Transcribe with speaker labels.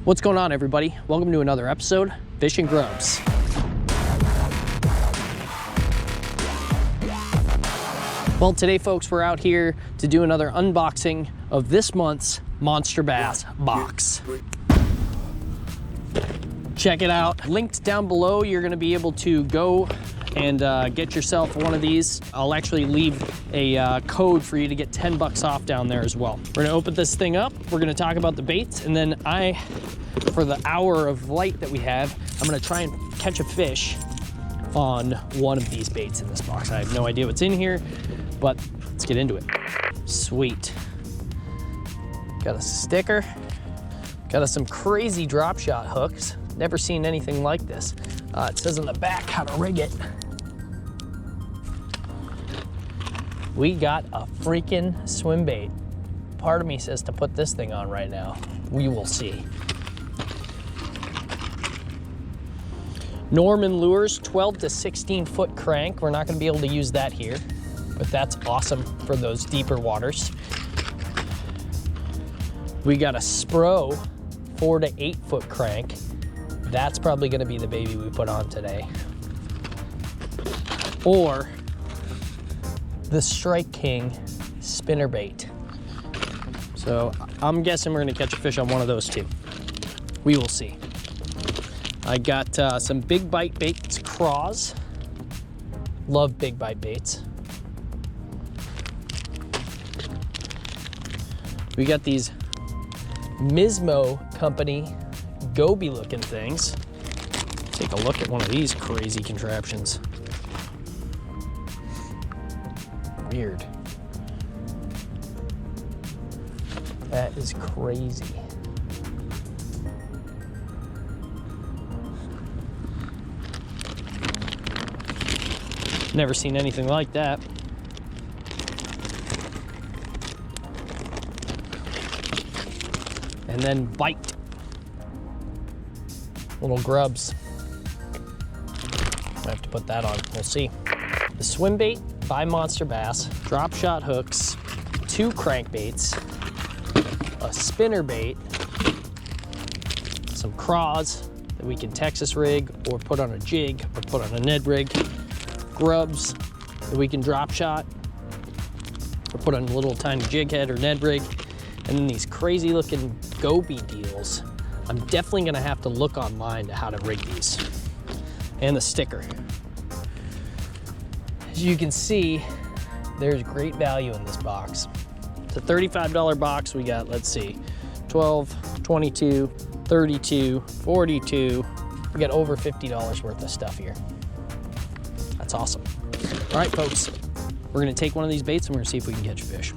Speaker 1: What's going on, everybody? Welcome to another episode, Fish and Grubs. Well, today, folks, we're out here to do another unboxing of this month's Monster Bass box. Check it out. Linked down below, you're gonna be able to go and get yourself one of these. I'll actually leave a code for you to get 10 bucks off down there as well. We're gonna open this thing up. We're gonna talk about the baits, and then for the hour of light that we have, I'm gonna try and catch a fish on one of these baits in this box. I have no idea what's in here, but let's get into it. Sweet. Got a sticker. Got us some crazy drop shot hooks. Never seen anything like this. It says on the back how to rig it. We got a freaking swim bait. Part of me says to put this thing on right now. We will see. Norman Lures 12 to 16 foot crank. We're not gonna be able to use that here, but that's awesome for those deeper waters. We got a Spro 4 to 8 foot crank. That's probably gonna be the baby we put on today. Or the Strike King spinnerbait. So I'm guessing we're gonna catch a fish on one of those two. We will see. I got some big bite baits, craws. Love big bite baits. We got these Mismo company goby looking things. Take a look at one of these crazy contraptions. Weird. That is crazy. Never seen anything like that. And then bite. Little grubs. I have to put that on, we'll see. The swim bait by Monster Bass, drop shot hooks, 2 crankbaits, a spinner bait, some craws that we can Texas rig or put on a jig or put on a Ned rig, grubs that we can drop shot or put on a little tiny jig head or Ned rig, and then these crazy looking goby deals. I'm definitely gonna have to look online to how to rig these. And the sticker. As you can see, there's great value in this box. It's a $35 box. We got, let's see, 12, 22, 32, 42. We got over $50 worth of stuff here. That's awesome. All right, folks, we're gonna take one of these baits and we're gonna see if we can catch a fish.